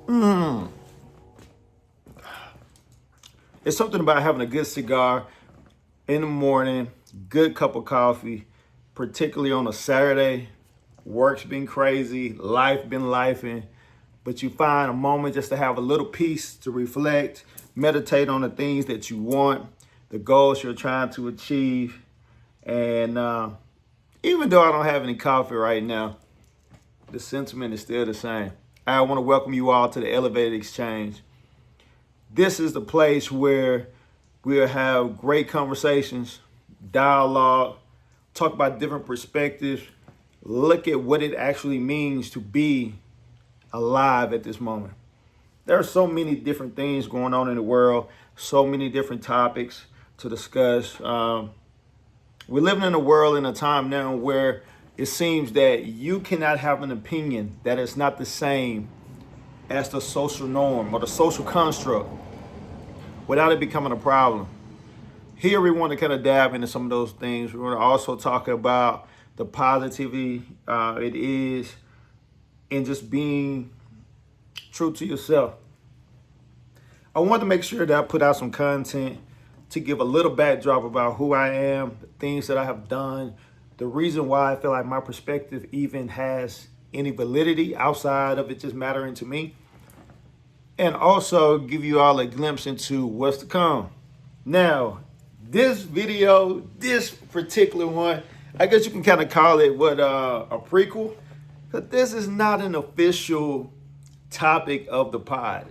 It's something about having a good cigar in the morning, good cup of coffee, particularly on a Saturday. Work's been crazy, life been lifing, but you find a moment just to have a little peace to reflect, meditate on the things that you want, the goals you're trying to achieve. And even though I don't have any coffee right now, the sentiment is still the same. I want to welcome you all to the Elevated Exchange. This is the place where we'll have great conversations, dialogue, talk about different perspectives, look at what it actually means to be alive at this moment. There are so many different things going on in the world, so many different topics to discuss. We're living in a world in a time now where it seems that you cannot have an opinion that is not the same as the social norm or the social construct without it becoming a problem. Here we want to kind of dab into some of those things. We want to also talk about the positivity it is in just being true to yourself. I want to make sure that I put out some content to give a little backdrop about who I am, the things that I have done, the reason why I feel like my perspective even has any validity outside of it just mattering to me, and also give you all a glimpse into what's to come. Now, this video, this particular one, I guess you can kind of call it a prequel, but this is not an official topic of the pod.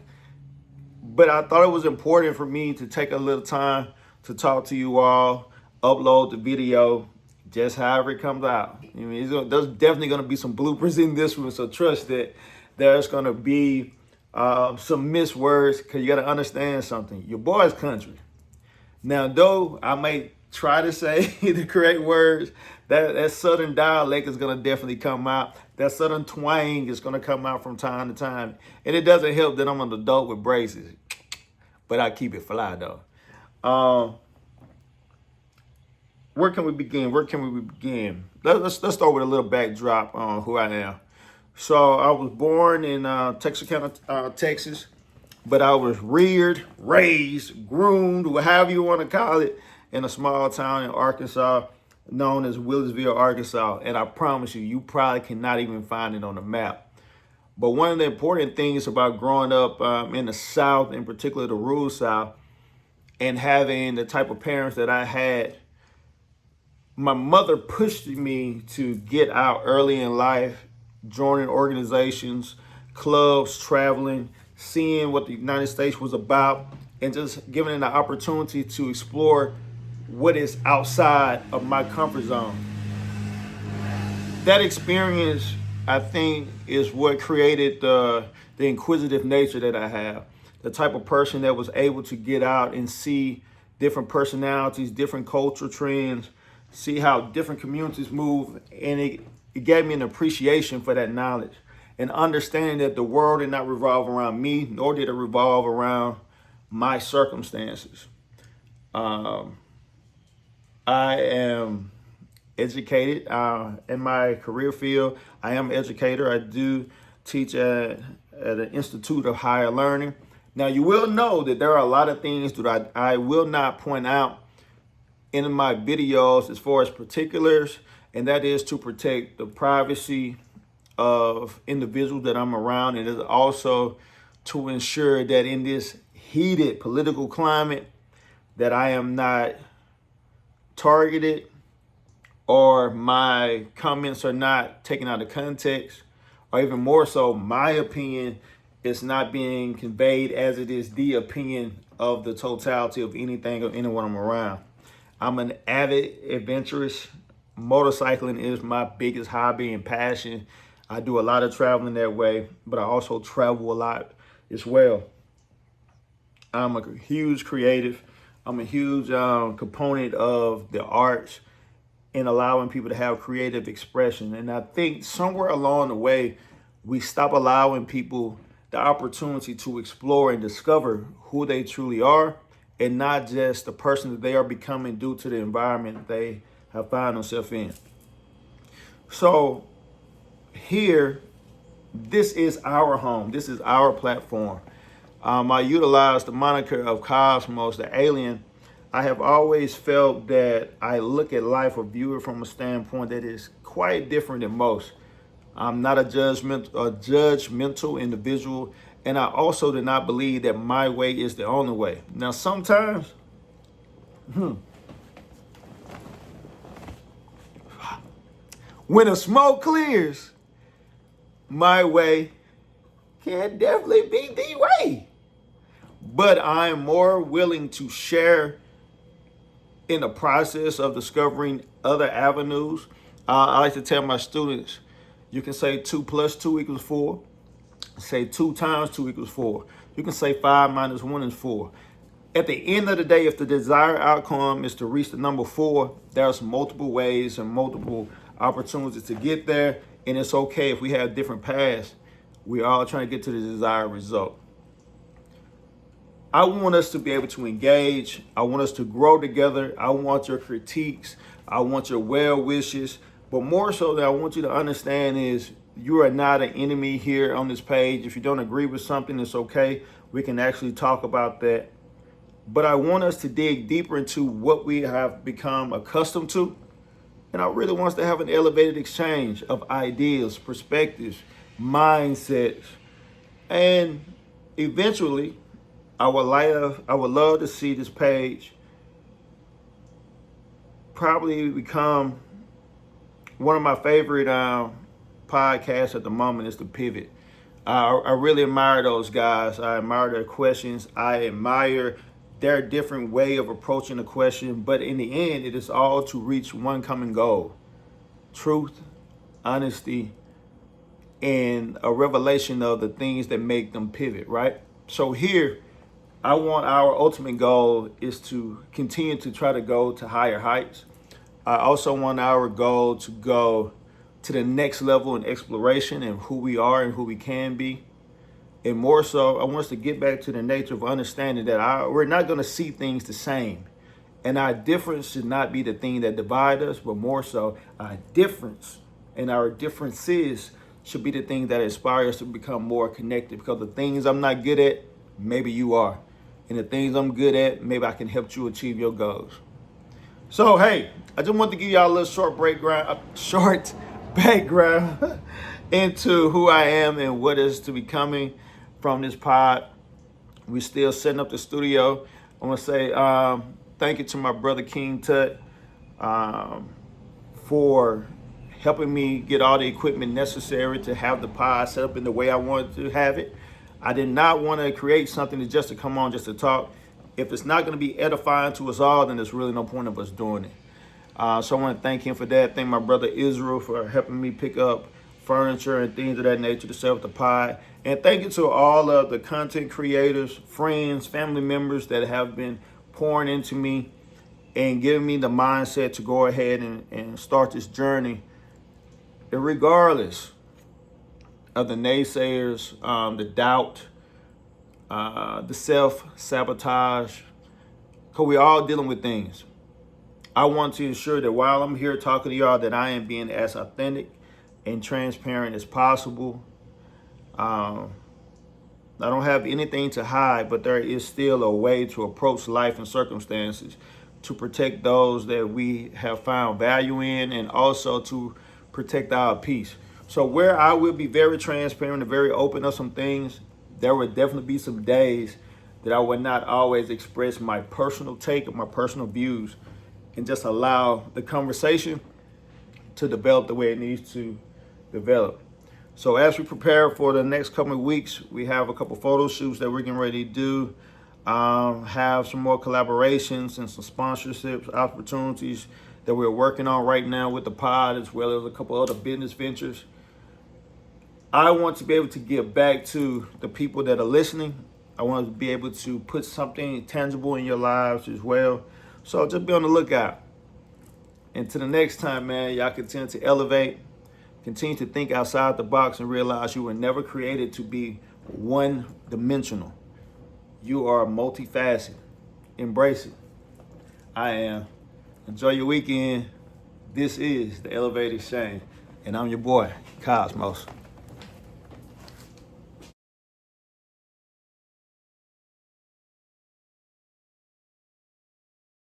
But I thought it was important for me to take a little time to talk to you all, upload the video, just however it comes out. I mean, there's definitely going to be some bloopers in this one, so trust that there's going to be some missed words, because you got to understand something. Your boy's country. Now, though I may try to say the correct words, that southern dialect is going to definitely come out. That southern twang is going to come out from time to time. And it doesn't help that I'm an adult with braces, but I keep it fly, though. Where can we begin? Let's start with a little backdrop on who I am. So I was born in Texarkana, Texas, but I was reared, raised, groomed, however you want to call it, in a small town in Arkansas known as Willisville, Arkansas. And I promise you, you probably cannot even find it on the map. But one of the important things about growing up in the South, in particular the rural South, and having the type of parents that I had, my mother pushed me to get out early in life, joining organizations, clubs, traveling, seeing what the United States was about, and just giving it an opportunity to explore what is outside of my comfort zone. That experience, I think, is what created the inquisitive nature that I have. The type of person that was able to get out and see different personalities, different cultural trends, see how different communities move, and it gave me an appreciation for that knowledge and understanding that the world did not revolve around me, nor did it revolve around my circumstances. I am educated in my career field. I am an educator. I do teach at an Institute of Higher Learning. Now, you will know that there are a lot of things that I will not point out in my videos as far as particulars, and that is to protect the privacy of individuals that I'm around. It is also to ensure that in this heated political climate that I am not targeted or my comments are not taken out of context, or even more so, my opinion is not being conveyed as it is the opinion of the totality of anything or anyone I'm around. I'm an avid adventurous. Motorcycling is my biggest hobby and passion. I do a lot of traveling that way, but I also travel a lot as well. I'm a huge creative. I'm a huge component of the arts and allowing people to have creative expression. And I think somewhere along the way, we stop allowing people the opportunity to explore and discover who they truly are, and not just the person that they are becoming due to the environment that they have found themselves in. So here, This is our home. This is our platform. I utilize the moniker of Ko2Mos, the alien. I have always felt that I look at life or view it from a standpoint that is quite different than most. I'm not a judgmental individual, and I also do not believe that my way is the only way. Now, sometimes, when the smoke clears, my way can definitely be the way. But I'm more willing to share in the process of discovering other avenues. I like to tell my students, you can say 2 plus 2 equals 4. Say 2 times 2 equals 4. You can say 5 minus 1 is 4. At the end of the day, if the desired outcome is to reach the number 4, there's multiple ways and multiple opportunities to get there. And it's okay if we have different paths. We're all trying to get to the desired result. I want us to be able to engage. I want us to grow together. I want your critiques. I want your well wishes. But more so that I want you to understand is you are not an enemy here on this page. If you don't agree with something, it's okay. We can actually talk about that. But I want us to dig deeper into what we have become accustomed to. And I really want us to have an elevated exchange of ideas, perspectives, mindsets. And eventually, I would love to see this page probably become one of my favorite podcasts at the moment is The Pivot. I really admire those guys. I admire their questions. I admire their different way of approaching the question. But in the end, it is all to reach one common goal: truth, honesty, and a revelation of the things that make them pivot, right? So here, I want our ultimate goal is to continue to try to go to higher heights. I also want our goal to go to the next level in exploration and who we are and who we can be. And more so, I want us to get back to the nature of understanding that we're not going to see things the same. And our difference should not be the thing that divides us, but more so our difference and our differences should be the thing that inspire us to become more connected. Because the things I'm not good at, maybe you are. And the things I'm good at, maybe I can help you achieve your goals. So, hey, I just want to give y'all a little short background into who I am and what is to be coming from this pod. We're still setting up the studio. I want to say thank you to my brother King Tut for helping me get all the equipment necessary to have the pod set up in the way I wanted to have it. I did not want to create something just to come on, just to talk. If it's not going to be edifying to us all, then there's really no point of us doing it. So I want to thank him for that. Thank my brother Israel for helping me pick up furniture and things of that nature to set up the pod. And thank you to all of the content creators, friends, family members that have been pouring into me and giving me the mindset to go ahead and start this journey. And regardless of the naysayers, the doubt, the self-sabotage, because we're all dealing with things. I want to ensure that while I'm here talking to y'all, that I am being as authentic and transparent as possible. I don't have anything to hide, but there is still a way to approach life and circumstances to protect those that we have found value in, and also to protect our peace. So where I will be very transparent and very open of some things, there would definitely be some days that I would not always express my personal take or my personal views, and just allow the conversation to develop the way it needs to develop. So as we prepare for the next couple of weeks, we have a couple photo shoots that we're getting ready to do, have some more collaborations and some sponsorships opportunities that we're working on right now with the pod, as well as a couple other business ventures. I want to be able to give back to the people that are listening. I want to be able to put something tangible in your lives as well. So just be on the lookout. Until the next time, man, y'all continue to elevate, continue to think outside the box, and realize you were never created to be one-dimensional. You are multifaceted. Embrace it. I am. Enjoy your weekend. This is the Elevated Exchange, and I'm your boy, Ko2Mos.